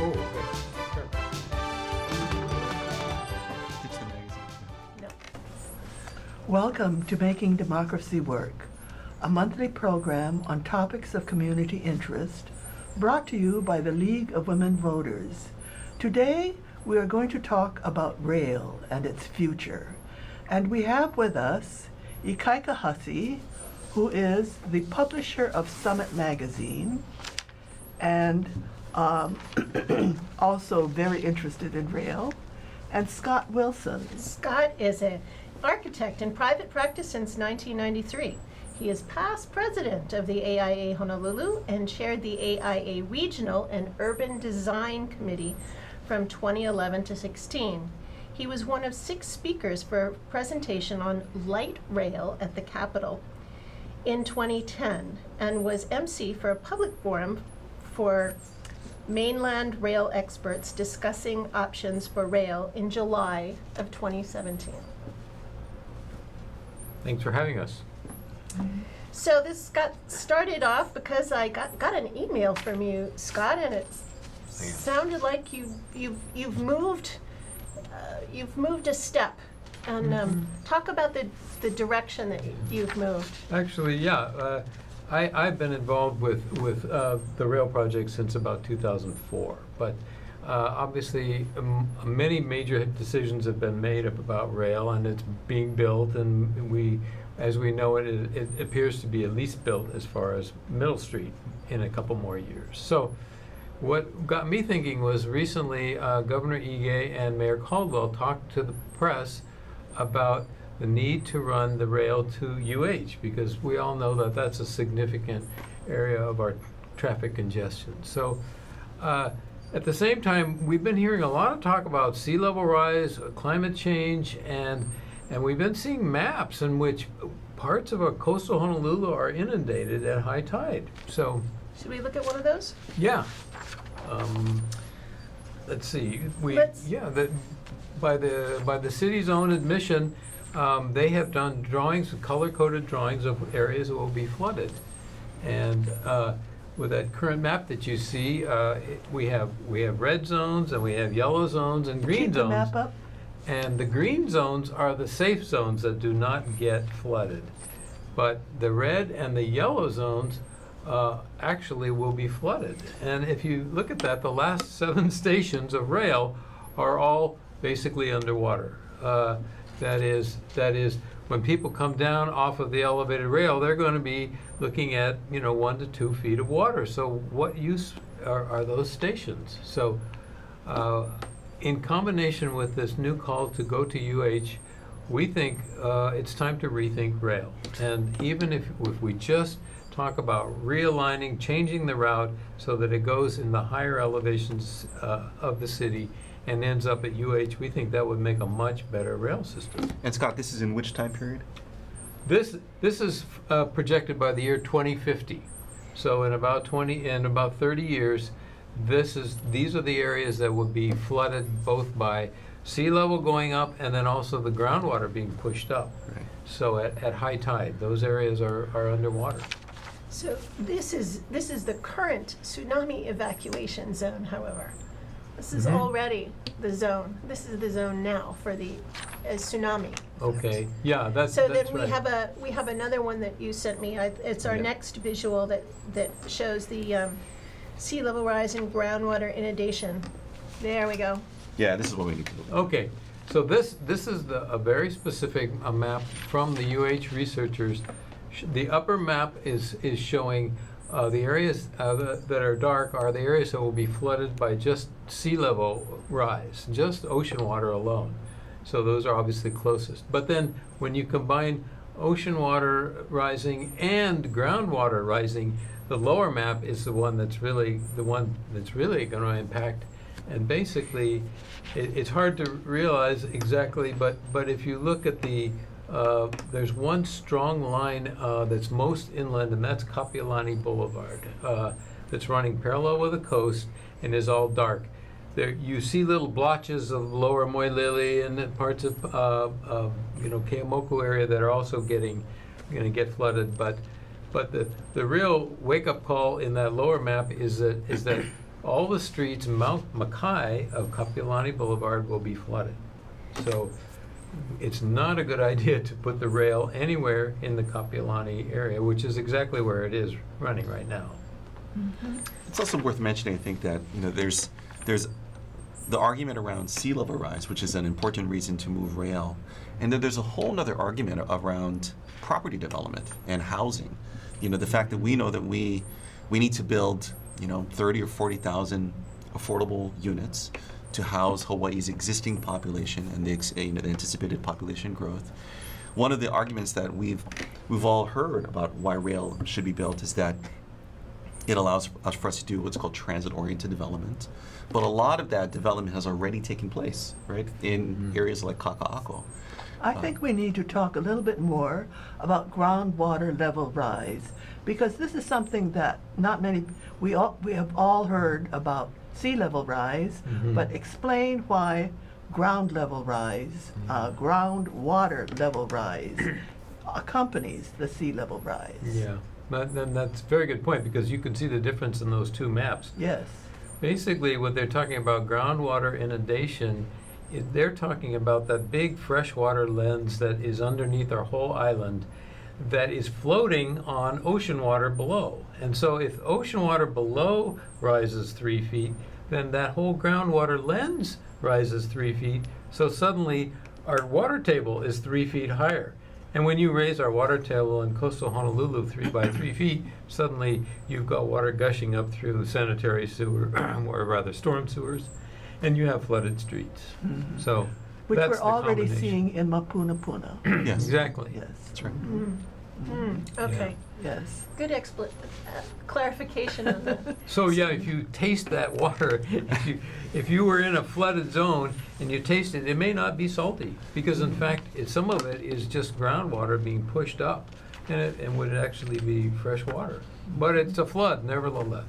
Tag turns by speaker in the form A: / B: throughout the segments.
A: Oh, okay. Sure.
B: It's the magazine.
C: No.
D: Welcome to Making Democracy Work, a monthly program on topics of community interest brought to you by the League of Women Voters. Today, we are going to talk about rail and its future. And we have with us Ikaika Hussey, who is the publisher of Summit Magazine and also very interested in rail, and Scott Wilson.
C: Scott is an architect in private practice since 1993. He is past president of the AIA Honolulu and chaired the AIA Regional and Urban Design Committee from 2011 to 16. He was one of 6 speakers for a presentation on light rail at the Capitol in 2010 and was MC for a public forum for mainland rail experts discussing options for rail in July of 2017.
A: Thanks for having us.
C: So this got started off because I got an email from you, Scott, and it sounded like you've moved a step, and talk about the direction that you've moved.
A: Actually, yeah, I've been involved with the rail project since about 2004, but obviously many major decisions have been made about rail, and it's being built, and as we know it, it appears to be at least built as far as Middle Street in a couple more years. So what got me thinking was recently Governor Ige and Mayor Caldwell talked to the press about the need to run the rail to UH, because we all know that that's a significant area of our traffic congestion. So at the same time, we've been hearing a lot of talk about sea level rise, climate change, and we've been seeing maps in which parts of our coastal Honolulu are inundated at high tide. So
C: Should we look at one of those?
A: yeah, let's see. By the city's own admission, they have done drawings, color-coded drawings of areas that will be flooded, and with that current map that you see, we have red zones and we have yellow zones and green
D: Keep
A: zones.
D: the map up.
A: And the green zones are the safe zones that do not get flooded. But the red and the yellow zones actually will be flooded. And if you look at that, the last 7 stations of rail are all basically underwater. That is, when people come down off of the elevated rail, they're going to be looking at 1 to 2 feet of water. So what use are those stations? So in combination with this new call to go to UH, we think it's time to rethink rail. And even if we just talk about realigning, changing the route so that it goes in the higher elevations of the city and ends up at UH, we think that would make a much better rail system.
B: And Scott, this is in which time period?
A: This is projected by the year 2050. So in about 30 years, these are the areas that will be flooded both by sea level going up and then also the groundwater being pushed up.
B: Right.
A: So at high tide, those areas are underwater.
C: So this is the current tsunami evacuation zone, however. This is already the zone. This is the zone now for the tsunami.
A: Okay, yeah, that's
C: So
A: that's
C: then
A: right.
C: we have another one that you sent me. It's our
B: Yeah.
C: next visual that shows the sea level rise and groundwater inundation. There we go.
B: Yeah, this is what we need to do.
A: Okay, so this is a very specific map from the UH researchers. The upper map is showing the areas that are dark are the areas that will be flooded by just sea level rise, just ocean water alone. So those are obviously closest. But then when you combine ocean water rising and groundwater rising, the lower map is the one that's really going to impact. And basically, it's hard to realize exactly, but if you look at there's one strong line that's most inland, and that's Kapiolani Boulevard, that's running parallel with the coast and is all dark. There you see little blotches of lower Moilili and parts of Keomoku area that are also going to get flooded. But the real wake-up call in that lower map is that all the streets Mount Mackay of Kapiolani Boulevard will be flooded. So it's not a good idea to put the rail anywhere in the Kapiolani area, which is exactly where it is running right now.
B: It's also worth mentioning, I think, that there's the argument around sea level rise, which is an important reason to move rail, and then there's a whole other argument around property development and housing. The fact that we know that we need to build 30 or 40,000 affordable units to house Hawaii's existing population and the anticipated population growth. One of the arguments that we've all heard about why rail should be built is that it allows for us to do what's called transit-oriented development. But a lot of that development has already taken place, right, in areas like Kaka'ako.
D: I think we need to talk a little bit more about groundwater level rise, because this is something that not many, we have all heard about sea level rise, but explain why ground level rise, groundwater level rise accompanies the sea level rise.
A: Yeah, that's a very good point, because you can see the difference in those two maps.
D: Yes.
A: Basically, what they're talking about, groundwater inundation, they're talking about that big freshwater lens that is underneath our whole island that is floating on ocean water below. And so if ocean water below rises 3 feet, then that whole groundwater lens rises 3 feet. So suddenly our water table is 3 feet higher. And when you raise our water table in coastal Honolulu 3 by 3 feet, suddenly you've got water gushing up through sanitary sewer, or rather storm sewers, and you have flooded streets. So
D: Which
A: that's
D: we're
A: the
D: already
A: combination.
D: seeing in Mapunapuna.
B: Yes.
A: Exactly.
D: Yes.
B: That's right.
C: Okay,
D: Yes.
C: good clarification on that.
A: So yeah, if you taste that water, if you were in a flooded zone and you taste it, it may not be salty, because in fact, some of it is just groundwater being pushed up, and would actually be fresh water. But it's a flood, nevertheless.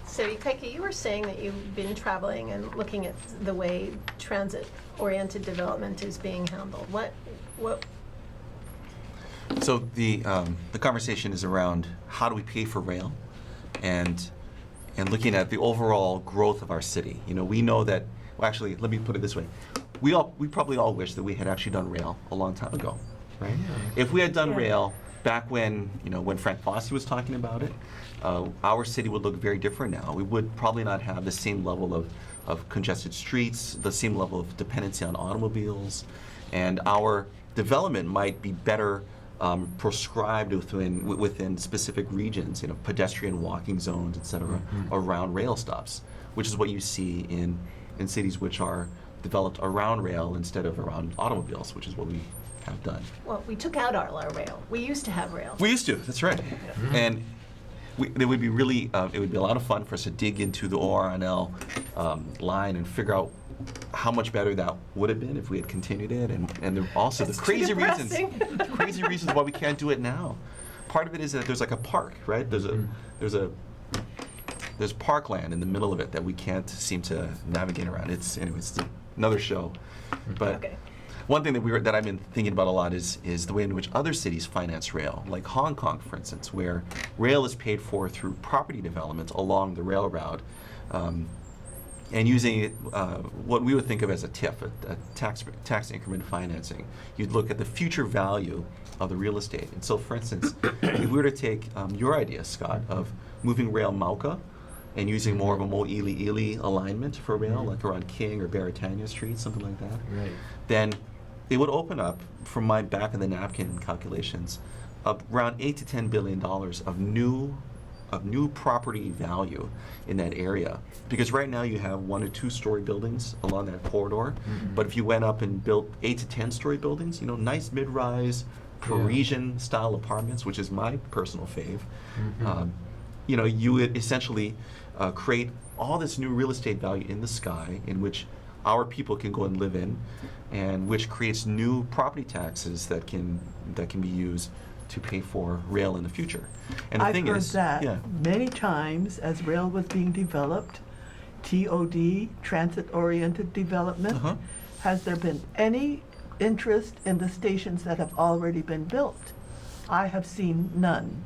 C: So Ikaika, you were saying that you've been traveling and looking at the way transit-oriented development is being handled. What?
B: So the conversation is around how do we pay for rail, and looking at the overall growth of our city. We know that. Well, actually, let me put it this way: we probably all wish that we had actually done rail a long time ago, right? If we had done
C: Yeah.
B: rail back when when Frank Fossey was talking about it, our city would look very different now. We would probably not have the same level of congested streets, the same level of dependency on automobiles, and our development might be better prescribed within specific regions, pedestrian walking zones, et cetera, around rail stops, which is what you see in cities which are developed around rail instead of around automobiles, which is what we have done.
C: Well, we took out our rail. We used to have rail.
B: We used to, that's right. And it would be really, it would be a lot of fun for us to dig into the ORNL line and figure out how much better that would have been if we had continued it, and also
C: It's
B: the
C: too
B: crazy reasons,
C: depressing.
B: the crazy reasons why we can't do it now. Part of it is that there's like a park, right? There's parkland in the middle of it that we can't seem to navigate around. It's another show, but.
C: Okay.
B: One thing that I've been thinking about a lot is the way in which other cities finance rail, like Hong Kong, for instance, where rail is paid for through property development along the rail route, and using it, what we would think of as a TIF, a tax increment financing. You'd look at the future value of the real estate. And so, for instance, if we were to take your idea, Scott, of moving rail Mauka and using more of a Mo'ili alignment for rail, like around King or Baratania Street, something like that,
A: Right.
B: then it would open up, from my back of the napkin calculations, around $8 to $10 billion of new property value in that area. Because right now you have 1 or 2 story buildings along that corridor, but if you went up and built 8 to 10 story buildings, nice mid-rise Parisian style apartments, which is my personal fave, you would essentially create all this new real estate value in the sky, in which our people can go and live in, and which creates new property taxes that can be used to pay for rail in the future. And the
D: I've
B: thing
D: heard
B: is,
D: that
B: yeah,
D: many times as rail was being developed, TOD, transit-oriented development. Has there been any interest in the stations that have already been built? I have seen none.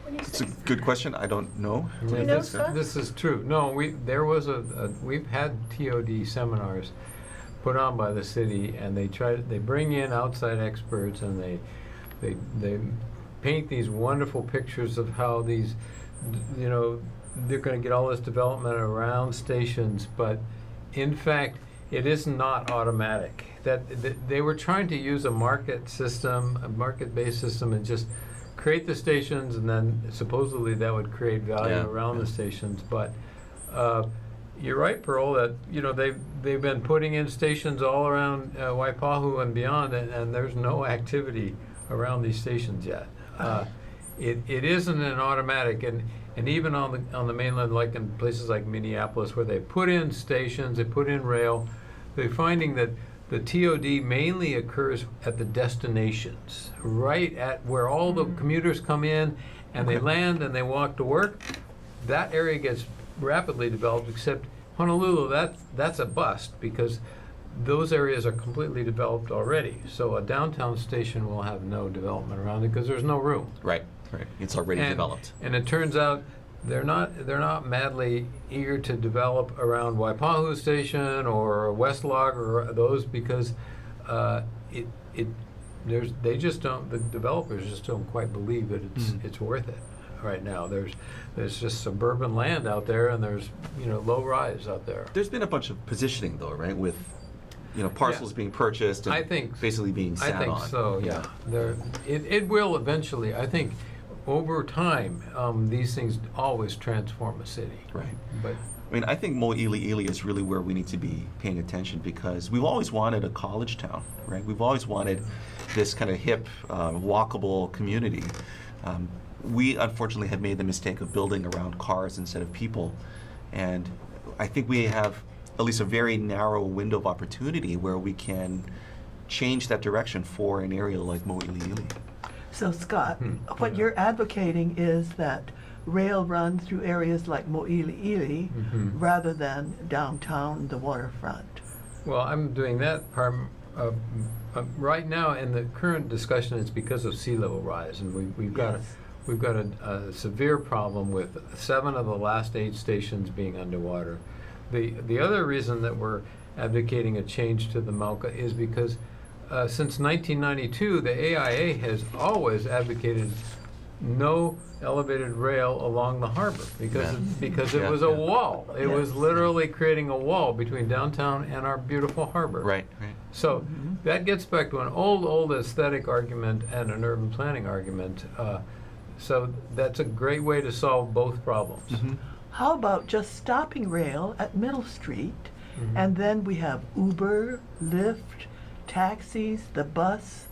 C: What do you
B: It's
C: say?
B: a good question. I don't know.
A: I
C: Do you
A: mean,
C: know,
A: this,
C: Scott?
A: this is true. No, we've had TOD seminars put on by the city, and they bring in outside experts, and they paint these wonderful pictures of how these, they're going to get all this development around stations, but in fact, it is not automatic. That they were trying to use a market system, a market-based system, and just create the stations, and then supposedly that would create value
B: Yeah,
A: around
B: yeah.
A: the stations. But you're right, Pearl, that they've been putting in stations all around Waipahu and beyond, and there's no activity around these stations yet. It isn't an automatic, and even on the mainland, like in places like Minneapolis, where they put in stations, they put in rail, they're finding that the TOD mainly occurs at the destinations, right at where all the commuters come in and they
B: Okay.
A: land and they walk to work. That area gets rapidly developed, except Honolulu, that's a bust because those areas are completely developed already. So a downtown station will have no development around it because there's no room.
B: Right. It's already
A: And-
B: developed.
A: And it turns out they're not madly eager to develop around Waipahu Station or West Log or those because they just don't, the developers just don't quite believe that it's worth it right now. There's just suburban land out there, and there's low rise out there.
B: There's been a bunch of positioning, though, right? With parcels being purchased and
A: I think
B: basically being sat
A: I think
B: on.
A: so, yeah. It will eventually. I think over time, these things always transform a city.
B: Right.
A: But
B: I mean, I think Mo'iliili is really where we need to be paying attention because we've always wanted a college town, right? We've always wanted this kind of hip, walkable community. We unfortunately have made the mistake of building around cars instead of people, and I think we have at least a very narrow window of opportunity where we can change that direction for an area like Mo'iliili.
D: So Scott, what you're advocating is that rail run through areas like Mo'iliili rather than downtown, the waterfront.
A: well, I'm doing that part. Right now, in the current discussion, it's because of sea level rise, and we've got
D: Yes.
A: we've got a severe problem with 7 of the last 8 stations being underwater. The other reason that we're advocating a change to the Mauka is because since 1992, the AIA has always advocated no elevated rail along the harbor because
B: Yeah.
A: it was a wall. It was
D: Yes.
A: literally creating a wall between downtown and our beautiful harbor.
B: Right.
A: So that gets back to an old aesthetic argument and an urban planning argument. So that's a great way to solve both problems.
D: How about just stopping rail at Middle Street, and then we have Uber, Lyft, taxis, the bus.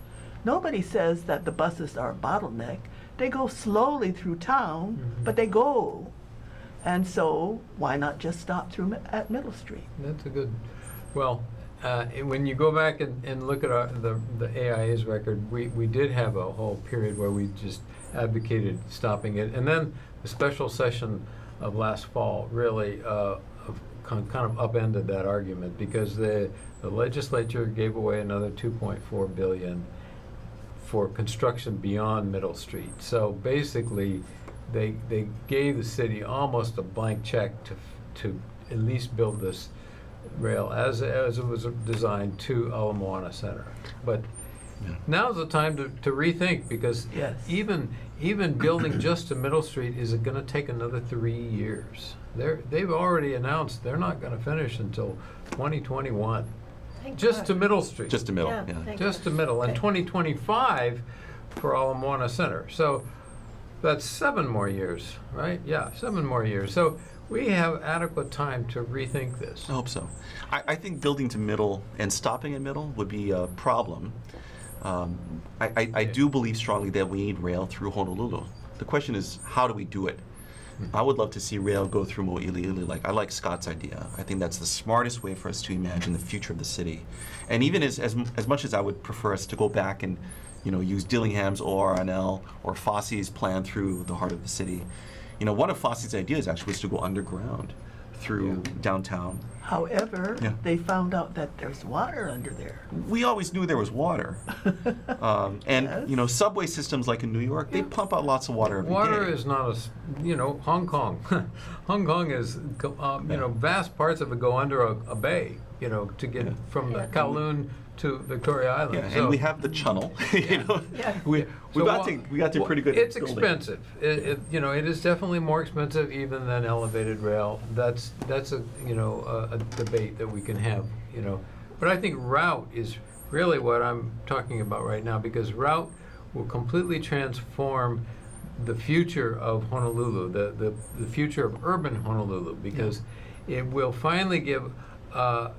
D: Nobody says that the buses are a bottleneck. They go slowly through town, but they go. And so why not just stop through at Middle Street?
A: That's a good, well, when you go back and look at the AIA's record, we did have a whole period where we just advocated stopping it. And then the special session of last fall really kind of upended that argument because the legislature gave away another $2.4 billion for construction beyond Middle Street. So basically, they gave the city almost a blank check to at least build this rail as it was designed to Ala Moana Center. But now's the time to rethink because
D: Yes.
A: even building just to Middle Street is going to take another 3 years. They've already announced they're not going to finish until 2021.
C: Thank
A: Just
C: God.
A: to Middle Street.
B: Just a middle.
C: Yeah,
B: Yeah.
C: thank
A: Just to middle, and
C: Okay.
A: 2025 for Ala Moana Center. So that's 7 more years, right? Yeah, 7 more years. So we have adequate time to rethink this.
B: I hope so. I think building to middle and stopping at middle would be a problem. I do believe strongly that we need rail through Honolulu. The question is, how do we do it? I would love to see rail go through Mo'iliili. I like Scott's idea. I think that's the smartest way for us to imagine the future of the city. And even as much as I would prefer us to go back and use Dillingham's ORNL or Fosse's plan through the heart of the city, one of Fosse's ideas actually was to go underground through downtown
D: However,
B: Yeah.
D: they found out that there's water under there.
B: We always knew there was water. And,
D: Yes.
B: you know, subway systems like in New York, they pump out lots of water every day.
A: Water is not Hong Kong. Hong Kong is, vast parts of it go under a bay, to get from the Kowloon to Victoria Island.
B: Yeah,
A: So-
B: and we have the channel. You know,
C: Yeah.
B: we
A: So
B: got to pretty good.
A: It's
B: building.
A: expensive. It is definitely more expensive even than elevated rail. That's a debate that we can have. But I think route is really what I'm talking about right now, because route will completely transform the future of Honolulu, the future of urban Honolulu, because it will finally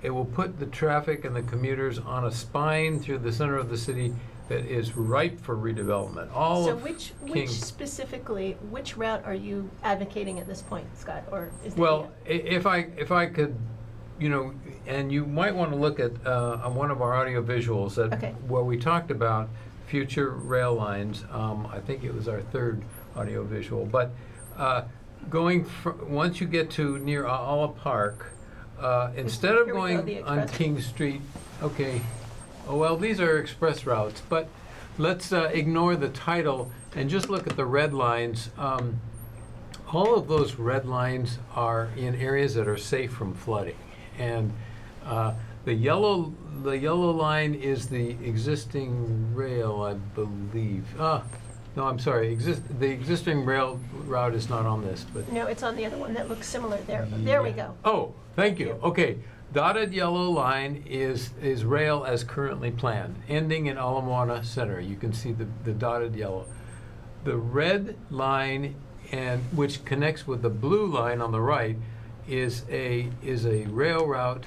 A: it will put the traffic and the commuters on a spine through the center of the city that is ripe for redevelopment.
C: So
A: of
C: which
A: King-
C: specifically, which route are you advocating at this point, Scott, or is it?
A: Well, if I could, and you might want to look at on one of our audio visuals
C: Okay.
A: where we talked about future rail lines. I think it was our third audio visual, but once you get to near Ala Park, instead of
C: Here we go,
A: going
C: the
A: on
C: express.
A: King Street, okay. Oh, well, these are express routes, but let's ignore the title and just look at the red lines. All of those red lines are in areas that are safe from flooding, and the yellow line is the existing rail, I believe. No, I'm sorry. The existing rail route is not on this, but.
C: No, it's on the other one that looks similar there. There we go.
A: Oh, thank you. Okay. Dotted yellow line is rail as currently planned, ending in Ala Moana Center. You can see the dotted yellow. The red line, which connects with the blue line on the right, is a rail route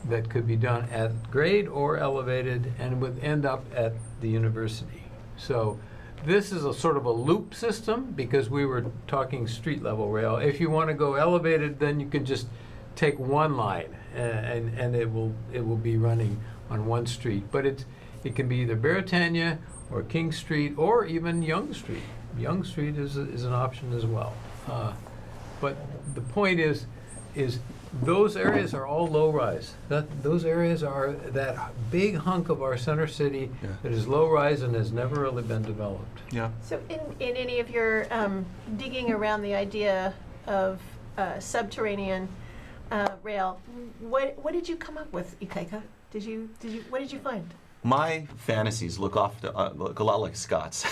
A: that could be done at grade or elevated and would end up at the university. So this is a sort of a loop system, because we were talking street level rail. If you want to go elevated, then you can just take one line and it will be running on one street. But it can be either Beretania or King Street or even Yonge Street. Yonge Street is an option as well. But the point is those areas are all low rise. Those areas are that big hunk of our center city that is low rise and has never really been developed.
B: Yeah.
C: So in any of your digging around the idea of subterranean rail, what did you come up with, Ikaika? What did you find?
B: My fantasies look a lot like Scott's.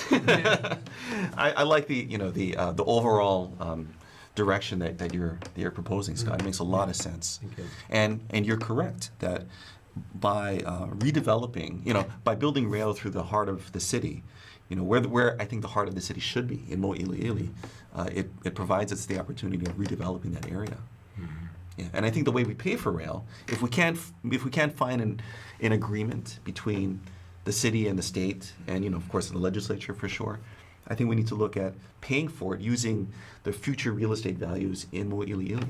B: I like the overall direction that you're proposing, Scott. It makes a lot of sense.
A: Okay.
B: And you're correct that by redeveloping, by building rail through the heart of the city, where I think the heart of the city should be, in Mo'iliili, it provides us the opportunity of redeveloping that area. Yeah, and I think the way we pay for rail, if we can't find an agreement between the city and the state, and of course the legislature for sure, I think we need to look at paying for it using the future real estate values in Mo'iliili.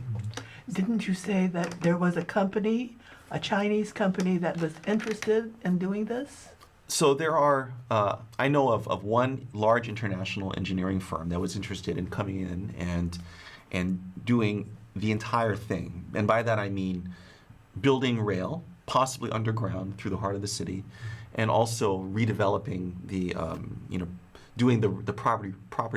D: Didn't you say that there was a company, a Chinese company, that was interested in doing this?
B: So there are, I know of one large international engineering firm that was interested in coming in and doing the entire thing. And by that I mean building rail, possibly underground through the heart of the city, and also redeveloping doing the property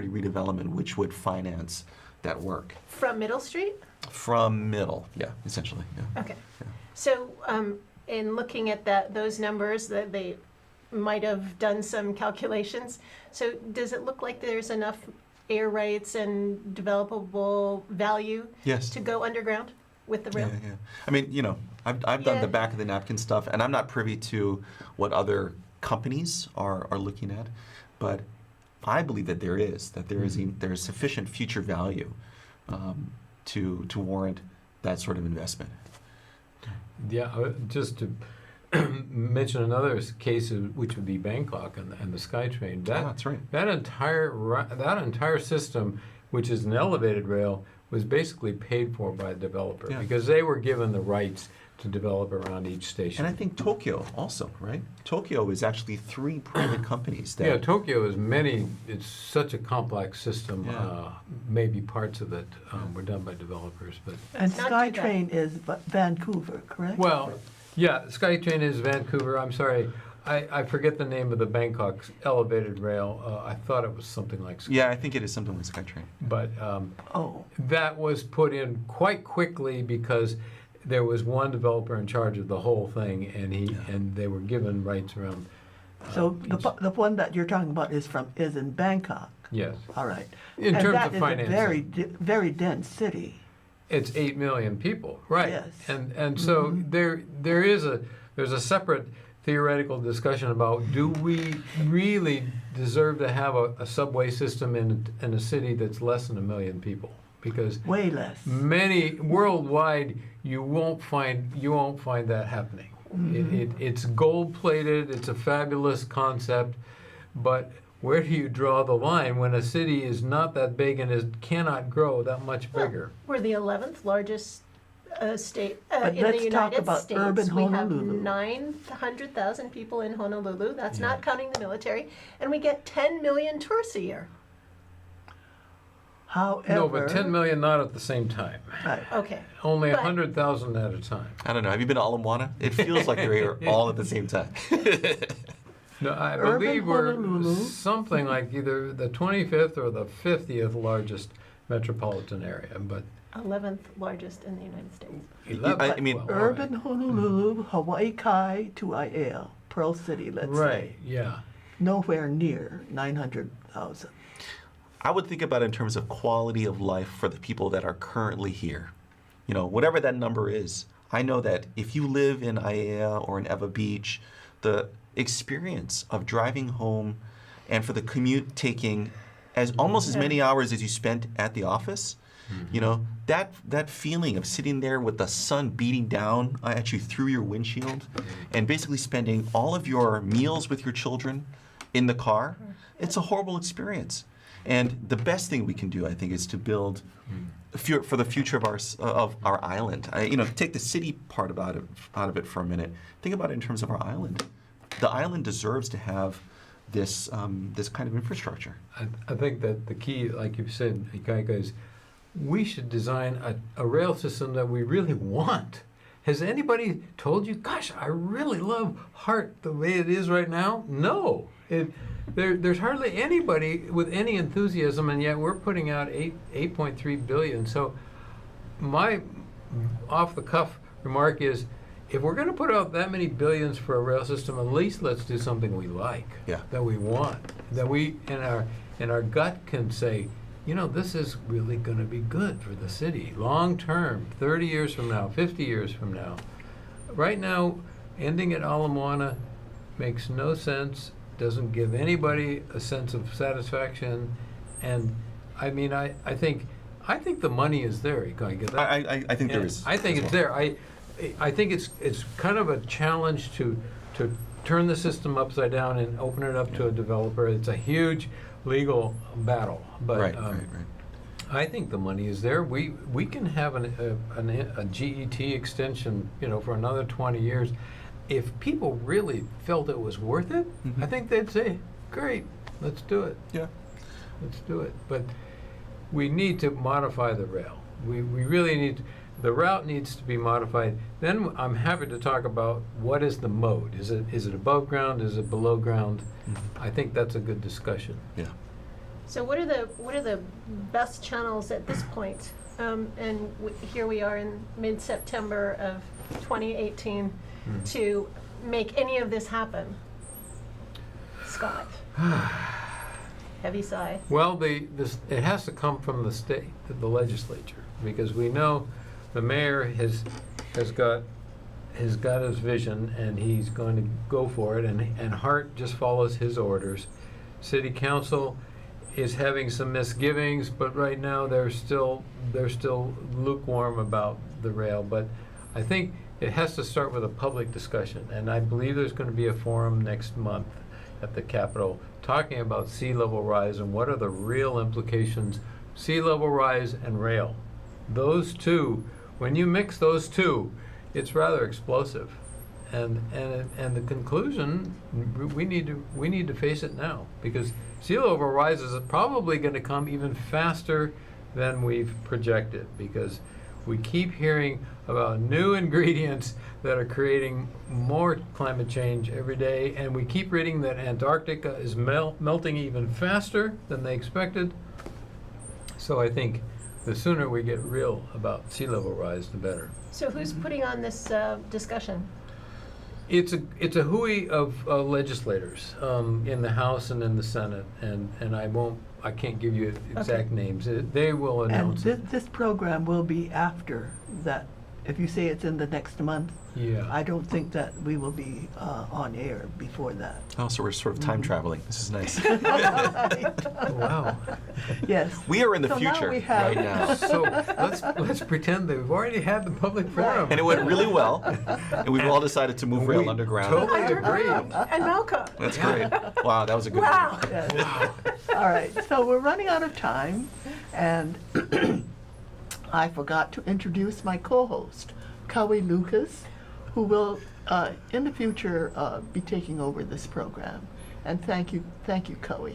B: redevelopment, which would finance that work.
C: From Middle Street?
B: From Middle, yeah, essentially, yeah.
C: Okay.
B: Yeah.
C: So in looking at those numbers, that they might have done some calculations. So does it look like there's enough air rights and developable value
B: Yes.
C: to go underground with the rail?
B: Yeah. I mean, I've done
C: Yeah.
B: the back of the napkin stuff, and I'm not privy to what other companies are looking at, but I believe that there is sufficient future value to warrant that sort of investment.
A: Yeah, just to mention another case, which would be Bangkok and the SkyTrain.
B: That's right.
A: That entire system, which is an elevated rail, was basically paid for by the developer
B: Yeah.
A: because they were given the rights to develop around each station.
B: And I think Tokyo also, right? Tokyo is actually 3 private companies that.
A: Yeah, Tokyo is it's such a complex system.
B: Yeah.
A: Maybe parts of it were done by developers, but,
D: And
C: Not too bad.
D: SkyTrain is Vancouver, correct?
A: well, yeah, SkyTrain is Vancouver. I'm sorry, I forget the name of the Bangkok elevated rail. I thought it was something like
B: Yeah, I think it is something like SkyTrain.
A: but
D: Oh,
A: that was put in quite quickly because there was one developer in charge of the whole thing, and and they were given rights around.
D: so the
A: each-
D: the one that you're talking about is in Bangkok.
A: Yes,
D: All right.
A: in
D: And
A: terms
D: that
A: of
D: is a
A: financing,
D: very dense city.
A: it's 8 million people, right?
D: Yes.
A: And so there's a separate theoretical discussion about, do we really deserve to have a subway system in a city that's less than 1 million people? Because
D: Way less.
A: many worldwide, you won't find that happening. It's gold plated. It's a fabulous concept, but where do you draw the line when a city is not that big and cannot grow that much bigger?
C: We're the 11th largest state
D: But
C: in
D: let's
C: the
D: talk
C: United
D: about
C: States.
D: urban
C: We have
D: Honolulu.
C: 900,000 people in Honolulu. That's not counting the military. And we get 10 million tourists a year.
D: However.
A: No, but 10 million not at the same time.
D: Right.
C: Okay.
A: Only
C: But-
A: 100,000 at a time.
B: I don't know. Have you been to Ala Moana? It feels like they're here all at the same time.
A: No, I
D: Urban
A: believe we're
D: Honolulu.
A: something like either the 25th or the 50th largest metropolitan area, but
C: 11th largest in the United States.
A: 11th.
B: I mean,
A: well, all right.
D: Urban Honolulu, Hawaii Kai to Aiea, Pearl City, let's
A: Right,
D: say.
A: yeah.
D: Nowhere near 900,000.
B: I would think about it in terms of quality of life for the people that are currently here. You know, whatever that number is, I know that if you live in Aiea or in Eva Beach, the experience of driving home and for the commute taking almost as many hours as you spent at the office, you know, that feeling of sitting there with the sun beating down at you through your windshield and basically spending all of your meals with your children in the car, it's a horrible experience. And the best thing we can do, I think, is to build for the future of our island. Take the city part out of it for a minute. Think about it in terms of our island. The island deserves to have this kind of infrastructure.
A: I think that the key, like you said, Ikaika, is we should design a rail system that we really want. Has anybody told you, gosh, I really love Hart the way it is right now? No. There's hardly anybody with any enthusiasm, and yet we're putting out 8.3 billion. So my off-the-cuff remark is, if we're going to put out that many billions for a rail system, at least let's do something we like,
B: Yeah.
A: that we want, that we in our gut can say, this is really going to be good for the city, long term, 30 years from now, 50 years from now. Right now, ending at Ala Moana makes no sense, doesn't give anybody a sense of satisfaction, and I mean, I think the money is there. You gotta get that.
B: I think there
A: And
B: is.
A: I think
B: as
A: it's
B: well.
A: there. I think it's kind of a challenge to turn the system upside down and open it up to a developer. It's a huge legal battle, but
B: Right.
A: I think the money is there. We can have a GET extension, for another 20 years. If people really felt it was worth it, I think they'd say, "Great, let's do it.
B: Yeah.
A: Let's do it." But we need to modify the rail. We really need. The route needs to be modified. Then I'm happy to talk about what is the mode. Is it above ground? Is it below ground? I think that's a good discussion.
B: Yeah.
C: So what are the best channels at this point? And here we are in mid-September of 2018 to make any of this happen. Scott, heavy sigh.
A: Well, it has to come from the state, the legislature, because we know the mayor has got his vision and he's going to go for it, and Hart just follows his orders. City council is having some misgivings, but right now they're still lukewarm about the rail. But I think it has to start with a public discussion, and I believe there's going to be a forum next month at the Capitol talking about sea level rise and what are the real implications, sea level rise and rail. Those two, when you mix those two, it's rather explosive. And the conclusion, we need to face it now, because sea level rise is probably going to come even faster than we've projected, because we keep hearing about new ingredients that are creating more climate change every day, and we keep reading that Antarctica is melting even faster than they expected. So I think the sooner we get real about sea level rise, the better.
C: So who's putting on this discussion?
A: It's a hooey of legislators in the House and in the Senate, and I can't give you exact names. They will
D: And
A: announce it.
D: this program will be after that. If you say it's in the next month,
A: Yeah.
D: I don't think that we will be on air before that.
B: Oh, so we're sort of time traveling. This is nice.
A: Wow.
D: Yes.
B: We are in the
D: So now
B: future
D: we have-
B: right now.
A: So let's pretend that we've already had the public forum.
B: And it went really well. And we've all decided to move rail
A: We
B: underground.
A: totally agree.
C: And Malcolm.
B: That's great. Wow, that was a good
C: Wow.
B: one.
D: Yes. All right, so we're running out of time, and I forgot to introduce my co-host, Kaui Lucas, who will, in the future, be taking over this program. And thank you, Kaui.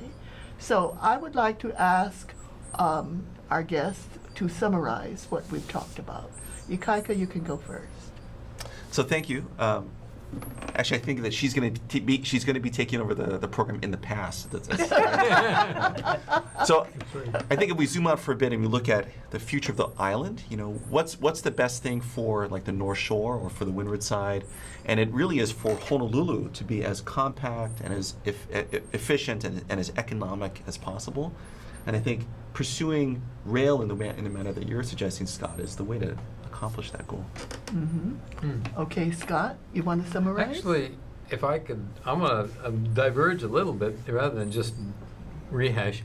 D: So I would like to ask our guest to summarize what we've talked about. Ikaika, you can go first.
B: So thank you. Actually, I think that she's going to be taking over the program in the past. So I think if we zoom out for a bit and we look at the future of the island, what's the best thing for like the North Shore or for the windward side? And it really is for Honolulu to be as compact and as efficient and as economic as possible. And I think pursuing rail in the manner that you're suggesting, Scott, is the way to accomplish that goal.
D: Okay, Scott, you want to summarize?
A: Actually, if I could, I'm going to diverge a little bit rather than just rehash.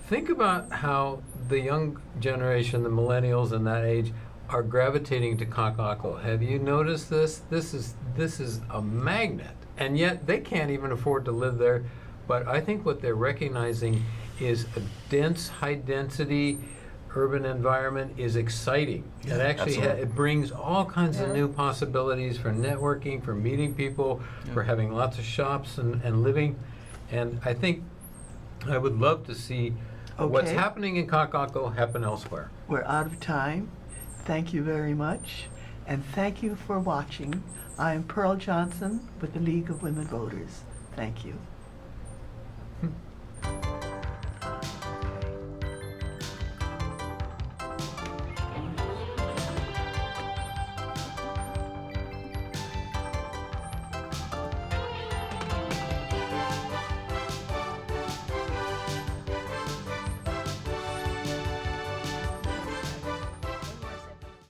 A: Think about how the young generation, the millennials in that age, are gravitating to Kaka'ako. Have you noticed this? This is a magnet, and yet they can't even afford to live there. But I think what they're recognizing is a dense, high-density urban environment is exciting.
B: Yeah,
A: It actually
B: absolutely.
A: it brings all kinds of
C: Yeah.
A: new possibilities for networking, for meeting people,
B: Yeah.
A: for having lots of shops and living. And I think I would love to see what's
D: Okay.
A: happening in Kaka'ako happen elsewhere.
D: We're out of time. Thank you very much. And thank you for watching. I am Pearl Johnson with the League of Women Voters. Thank you.